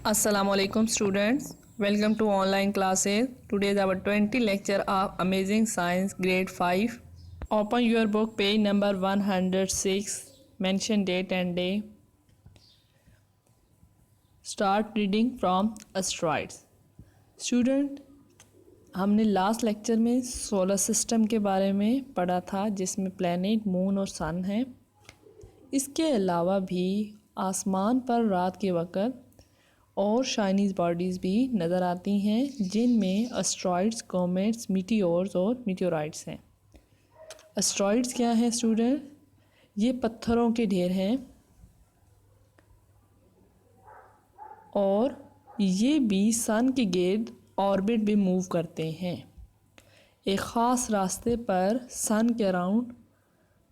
Assalamualaikum students, welcome to online classes. Today is our 20 lecture of Amazing Science grade 5. Open your book page number 106, mention date and day. Start reading from asteroids. Student, हमने last lecture में solar system के बारे में पढ़ा था जिसमें planet, moon और सन है। इसके अलावा भी आसमान पर रात के वक़्त और शाइनीज बॉडीज़ भी नज़र आती हैं जिनमें एस्ट्रॉइड्स, कॉमेट्स, मीटियोर्स और मीटियोराइट्स हैं। एस्ट्रॉइड्स क्या हैं स्टूडेंट? ये पत्थरों के ढेर हैं और ये भी सन के गिर्द ऑर्बिट भी मूव करते हैं। एक ख़ास रास्ते पर सन के अराउंड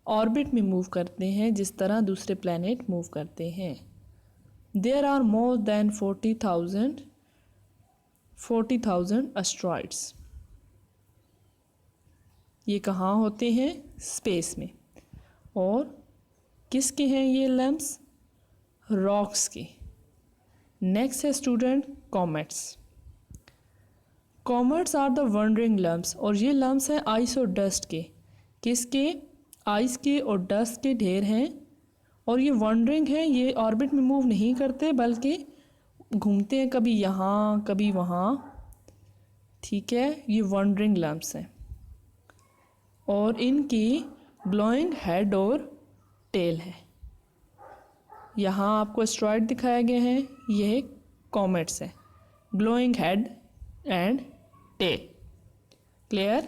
ऑर्बिट में मूव करते हैं जिस तरह दूसरे प्लैनेट मूव करते हैं। There are more than 40,000 asteroids. ये कहाँ होते हैं? स्पेस में। और किसके हैं ये लम्प्स? रॉक्स के। नेक्स्ट है student comets. Comets are the wandering lumps और ये लम्प्स हैं आइस और डस्ट के। किसके? आइस के और डस्ट के ढेर हैं और ये वॉन्डरिंग है, ये ऑर्बिट में मूव नहीं करते बल्कि घूमते हैं, कभी यहाँ कभी वहाँ। ठीक है, ये वॉन्डरिंग लम्प्स हैं और इनकी ग्लोइंग हेड और टेल है। यहाँ आपको एस्ट्रॉइड दिखाए गए हैं, ये कॉमेट्स है, glowing head and tail. Clear?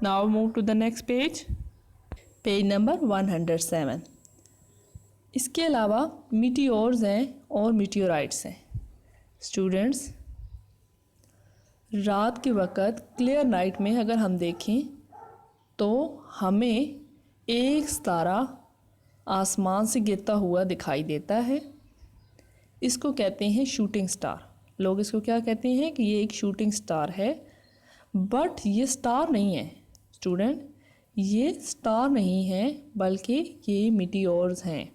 Now move to the next page, page number 107। इसके अलावा मीटियोर्स हैं और मीटियोराइट्स हैं। स्टूडेंट्स, रात के वक़्त क्लियर नाइट में अगर हम देखें तो हमें एक सितारा आसमान से गिरता हुआ दिखाई देता है। इसको कहते हैं शूटिंग स्टार। लोग इसको क्या कहते हैं कि ये एक शूटिंग स्टार है, बट ये स्टार नहीं है स्टूडेंट, ये स्टार नहीं है बल्कि ये मीटियोर्स हैं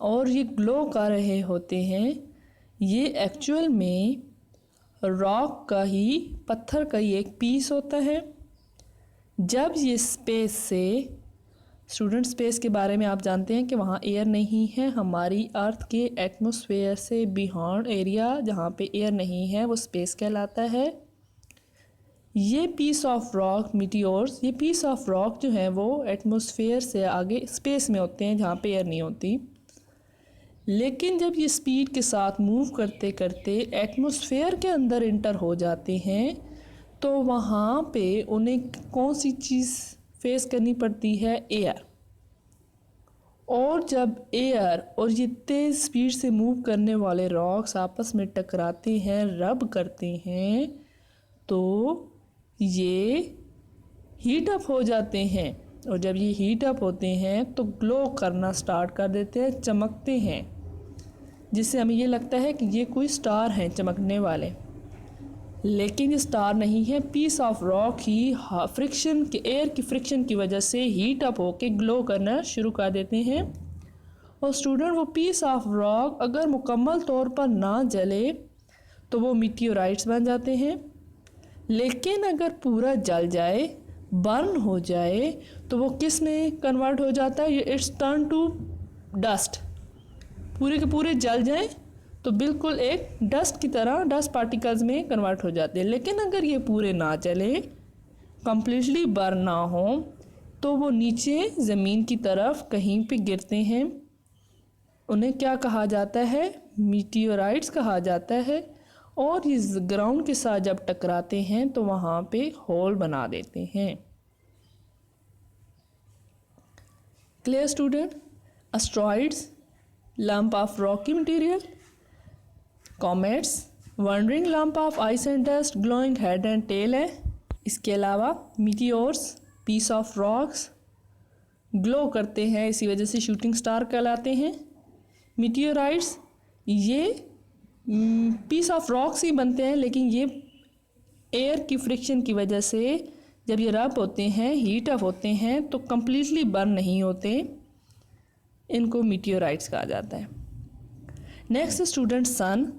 और ये ग्लो कर रहे होते हैं। ये एक्चुअल में रॉक का ही, पत्थर का ही एक पीस होता है। जब ये स्पेस से, स्टूडेंट स्पेस के बारे में आप जानते हैं कि वहाँ एयर नहीं है। हमारी अर्थ के एटमॉस्फेयर से बियॉन्ड एरिया जहाँ पे एयर नहीं है वो स्पेस कहलाता है। ये पीस ऑफ रॉक मीटियोर्स, ये पीस ऑफ रॉक जो है वो एटमॉस्फेयर से आगे स्पेस में होते हैं जहाँ पे एयर नहीं होती। लेकिन जब ये स्पीड के साथ मूव करते करते एटमॉस्फेयर के अंदर इंटर हो जाते हैं तो वहाँ पे उन्हें कौन सी चीज़ फेस करनी पड़ती है? एयर। और जब एयर और ये तेज़ स्पीड से मूव करने वाले रॉक्स आपस में टकराते हैं, रब करते हैं, तो ये हीट अप हो जाते हैं और जब ये हीट अप होते हैं तो ग्लो करना स्टार्ट कर देते हैं, चमकते हैं, जिससे हमें ये लगता है कि ये कोई स्टार हैं चमकने वाले। लेकिन ये स्टार नहीं है, पीस ऑफ रॉक ही फ्रिक्शन के, एयर की फ्रिक्शन की वजह से हीट अप होके ग्लो करना शुरू कर देते हैं। और स्टूडेंट, वो पीस ऑफ रॉक अगर मुकम्मल तौर पर ना जले तो वो मीटियोराइट्स बन जाते हैं। लेकिन अगर पूरा जल जाए, बर्न हो जाए, तो वो किस में कन्वर्ट हो जाता है? It's turn to dust. पूरे के पूरे जल जाएं तो बिल्कुल एक डस्ट की तरह, डस्ट पार्टिकल्स में कन्वर्ट हो जाते हैं। लेकिन अगर ये पूरे ना जले, कंप्लीटली बर्न ना हो, तो वो नीचे ज़मीन की तरफ कहीं पे गिरते हैं। उन्हें क्या कहा जाता है? मीटियोराइट्स कहा जाता है। और ये ग्राउंड के साथ जब टकराते हैं तो वहाँ पे होल बना देते हैं। Clear student? Asteroids, lump of rocky material, comets, wandering lump of ice and dust, glowing head and tail है। इसके अलावा meteors, piece of rocks, glow करते हैं, इसी वजह से शूटिंग स्टार कहलाते हैं। meteorites, ये पीस ऑफ रॉक्स ही बनते हैं, लेकिन ये एयर की फ्रिक्शन की वजह से जब ये रब होते हैं, हीट अप होते हैं, तो कम्प्लीटली बर्न नहीं होते। इनको मीटियोराइट्स कहा जाता है। नेक्स्ट स्टूडेंट सन।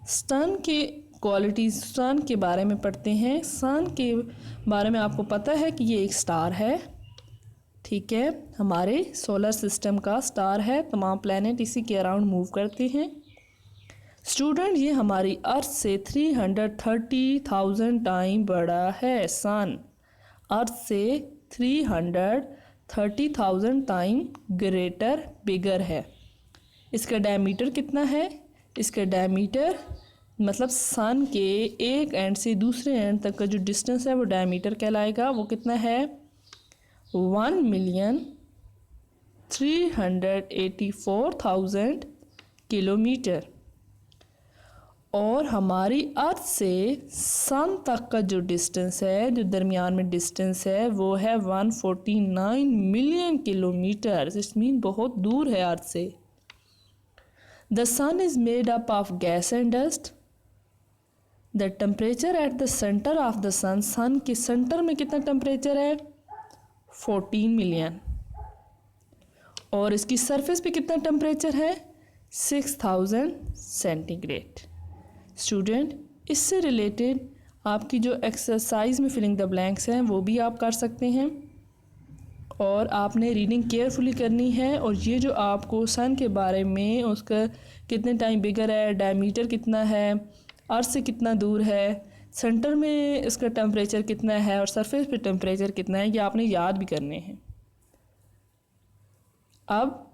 सन के क्वालिटीज़, सन के बारे में पढ़ते हैं। सन के बारे में आपको पता है कि ये एक स्टार है, ठीक है, हमारे सोलर सिस्टम का स्टार है। तमाम प्लैनेट इसी के अराउंड मूव करते हैं। स्टूडेंट ये हमारी अर्थ से 330,000 टाइम बड़ा है। सन अर्थ से 330,000 टाइम ग्रेटर, बिगर है। इसका डायमीटर कितना है? इसका डायमीटर मतलब सन के एक एंड से दूसरे एंड तक का जो डिस्टेंस है वो डायमीटर कहलाएगा। वो कितना है? 1,384,000 किलोमीटर। और हमारी अर्थ से सन तक का जो डिस्टेंस है, जो दरमियान में डिस्टेंस है, वो है 149 मिलियन किलोमीटर। दिस मीन बहुत दूर है अर्थ से। The sun is made up of gas and dust. The temperature at the centre of the sun, sun के सेंटर में कितना टेम्परेचर है? 14 मिलियन। और इसकी सरफेस पे कितना टेम्परेचर है? 6000 सेंटीग्रेड। स्टूडेंट इससे रिलेटेड आपकी जो एक्सरसाइज में फिलिंग द ब्लैंक्स हैं वो भी आप कर सकते हैं, और आपने रीडिंग केयरफुली करनी है। और ये जो आपको सन के बारे में, उसका कितने टाइम बिगर है, डायमीटर कितना है, अर्थ से कितना दूर है, सेंटर में इसका टेम्परेचर कितना है और सरफेस पे टेम्परेचर कितना है, ये आपने याद भी करने हैं। अब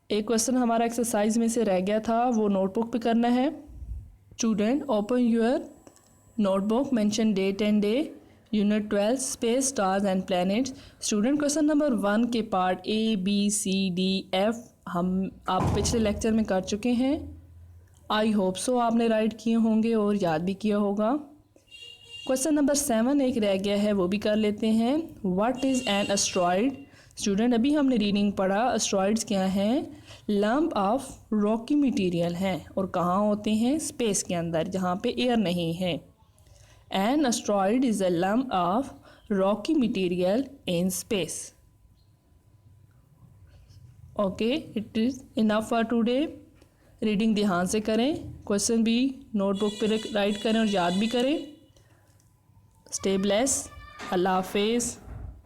एक क्वेश्चन हमारा एक्सरसाइज में से रह गया था, वो नोटबुक पे करना है। Student open your notebook, mention date and day, unit 12 space, stars and planets. Student question number 1 के part A, B, C, D, F आप पिछले लेक्चर में कर चुके हैं। आई होप सो आपने राइट किए होंगे और याद भी किया होगा। क्वेश्चन नंबर 7 एक रह गया है, वो भी कर लेते हैं। What is an asteroid? Student अभी हमने रीडिंग पढ़ा, एस्ट्रॉइड्स क्या हैं? लंप ऑफ रॉकी मटेरियल हैं, और कहाँ होते हैं? स्पेस के अंदर, जहाँ पे एयर नहीं है। An asteroid is a lump of rocky material in space. Okay, it is enough for today. Reading ध्यान से करें, क्वेश्चन भी नोटबुक पे राइट करें और याद भी करें। Stay bless. अल्लाह हाफिज़।